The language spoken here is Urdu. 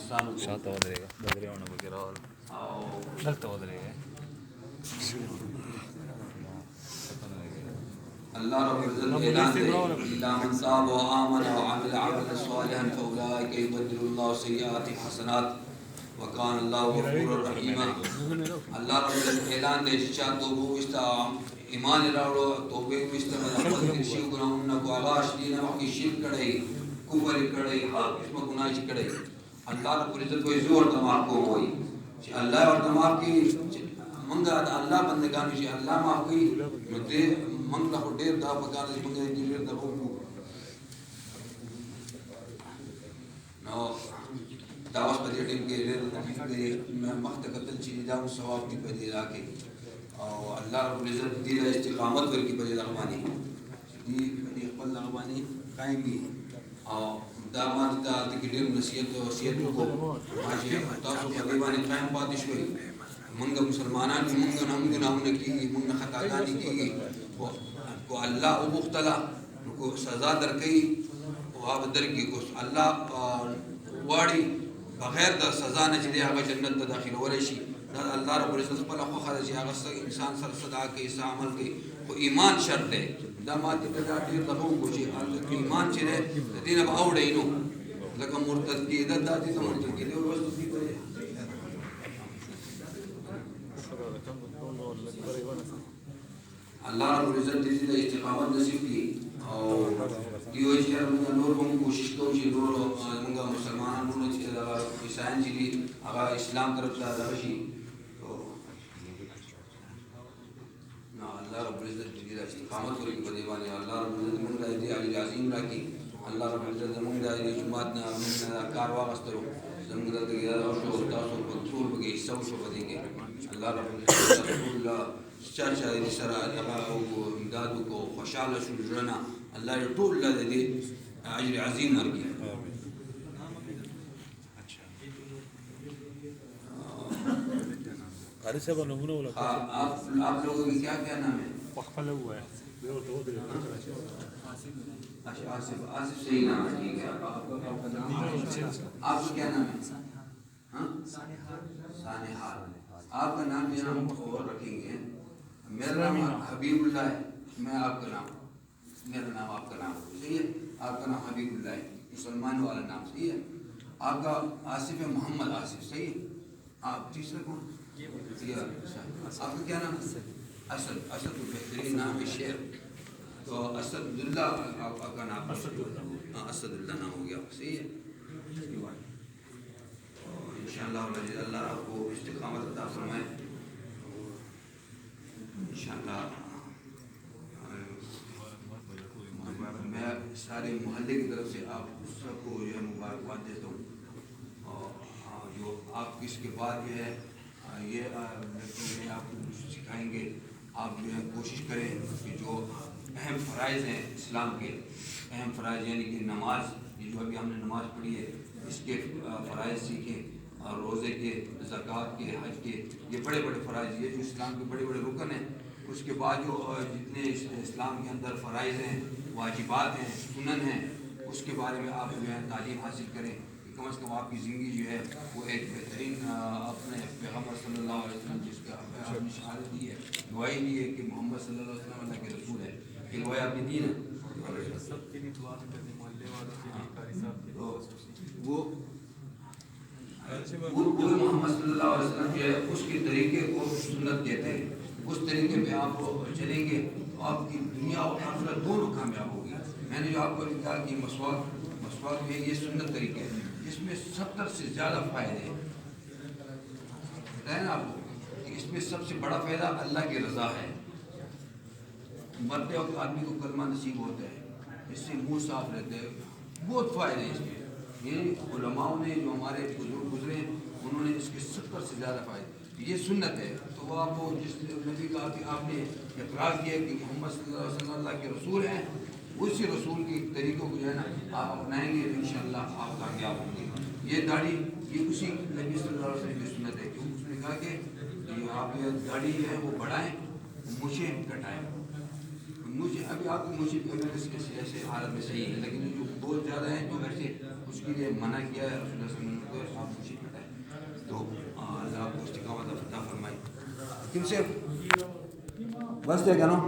شاطر ودريقة بدري وانا بقرا دلت ودريقة اللہ رب العزت اعلان دے الا من تاب وآمن وعمل عملا صالحا فاولئک یبدل اللہ سیئات حسنات وکان اللہ غفورا رحیما. اللہ رب العزت اعلان دے چا توبہ وستا ایمان راوڑو توبہ وستا مدد شی گناہوں کو آغاش دینا وقتی شرک کڑے کفر کڑے ہر قسم گناہ کڑے اللہ رب العزت کو زور تمام کو ہوئی کہ اللہ اور تمام کی منگا اللہ بندگان جی اللہ معاف کی مدے منگا کو ڈیر دا پکار دے منگا دیر دا کو نو داوس بدی ٹیم کے لے میں مختقتل چیز دا ثواب کی بدی لا کے اور اللہ رب العزت دی استقامت ور کی بدی رحمانی دی بدی خپل رحمانی قائم بھی اور دامات دا تکدیر نصیحت و وصیت کو ماجی تاسو بدی باندې قائم پاتې شوی منگا مسلمانان کی منگا نمگا نامنا کی منگا خطاگانی کی کو اللہ او مختلا کو سزا در کئی واب در کی کو اللہ واری بغیر دا سزا نچدے آگا جنت دا داخل ورشی دا اللہ رب العزت پلا خو خرجی آگا انسان سر صدا کئی سا عمل کئی کو ایمان شرط ہے دا ماتی پیدا دیر دفعوں کو چی ایمان چرے دین اب آوڑے انو لکا مرتد کی دا دا دیتا مرتد کی دے اور بس دی کرے اللہ رب العزت دیدی دا استقامت نصیب کی اور دیو چیئر نور ہم کوشش کو چی نور منگا مسلمان نور چیئر عیسائن چیلی اگا اسلام طرف تا داشی تو اللہ رب العزت دیدی دا استقامت کو بدیوانی اللہ رب العزت منگا دی علی عظیم راکی اللہ رب العزت منگا دی جماعت نا منگا کارواغ استرو زمگا دی شو تاسو کنٹرول بگی حصہ شو بدیں گے اللہ رب العزت رسول اللہ چاچا دی سرا دغاو کو امدادو کو خوشحال شو جنا اللہ ټول له دې اجر عظیم ورکړي. قاری صاحب نمونه ولا آپ لوگوں کی کیا نام ہے؟ وقفہ ہوا ہے آصف صحیح نام ہے ٹھیک ہے. آپ کا کیا نام ہے؟ سانحال. آپ کا نام جو ہم اور رکھیں گے. میرا نام حبیب اللہ ہے. میں آپ کا نام میرا نام آپ کا نام صحیح ہے. آپ کا نام حبیب اللہ ہے مسلمان والا نام صحیح ہے. آپ کا آصف ہے محمد آصف صحیح ہے. آپ تیسرا کون؟ آپ کا کیا نام ہے؟ اسد. اسد تو بہترین نام ہے شعر. تو اسد اللہ آپ کا نام اسد اللہ نام ہو گیا صحیح ہے. انشاءاللہ اللہ آپ کو استقامت عطا فرمائے انشاءاللہ. میں سارے محلے کی طرف سے آپ سب کو جو ہے مبارکباد دیتا ہوں. اور جو آپ اس کے بعد جو ہے یہ آپ کو سکھائیں گے. آپ جو ہے کوشش کریں کہ جو اہم فرائض ہیں اسلام کے اہم فرائض یعنی کہ نماز یہ جو ابھی ہم نے نماز پڑھی ہے اس کے فرائض سیکھیں. اور روزے کے زکوٰۃ کے حج کے یہ بڑے بڑے فرائض یہ جو اسلام کے بڑے بڑے رکن ہیں. اس کے بعد جو جتنے اسلام کے اندر فرائض ہیں واجبات ہیں سنن ہیں اس کے بارے میں آپ جو ہے تعلیم حاصل کریں کہ کم از کم آپ کی زندگی جو ہے وہ ایک بہترین اپنے پیغمبر صلی اللہ علیہ وسلم جس کا آپ نے شہادت دی ہے گواہی دی ہے کہ محمد صلی اللہ علیہ وسلم اللہ کے رسول ہے یہ گواہی آپ نے دی نا. وہ محمد صلی اللہ علیہ وسلم جو ہے اس کے طریقے کو سنت کہتے ہیں. اس طریقے پہ آپ چلیں گے تو آپ کی دنیا اور آخرت دونوں کامیاب ہوگی. میں نے جو آپ کو کہا کہ مسواک میں یہ سنت طریقے ہے اس میں 70 سے زیادہ فائدے ہیں. آپ کو اس میں سب سے بڑا فائدہ اللہ کی رضا ہے. مرتے وقت آدمی کو کلمہ نصیب ہوتا ہے اس سے منہ صاف رہتا ہے. بہت فائدے ہیں اس میں. یہ علماؤں نے جو ہمارے بزرگ گزرے انہوں نے اس کے 70 سے زیادہ فائدے. یہ سنت ہے. تو وہ آپ کو جس نبی کہا کہ آپ نے اقرار کیا کہ محمد صلی اللہ علیہ وسلم اللہ کے رسول ہیں اسی رسول کے طریقوں کو جو ہے نا آپ اپنائیں گے تو انشاءاللہ آپ کامیاب ہوں گے. یہ داڑھی یہ اسی نبی صلی اللہ علیہ وسلم کی سنت ہے کیونکہ اس نے کہا کہ آپ یہ داڑھی جو ہے وہ بڑھائیں مجھے کٹائیں. مجھے ابھی آپ کی مجھے ایسے حالت میں صحیح ہے لیکن جو بہت زیادہ ہیں جو ویسے اس کے لیے منع کیا ہے رسول اللہ صلی اللہ علیہ وسلم. آپ کن سے بس دے گا نا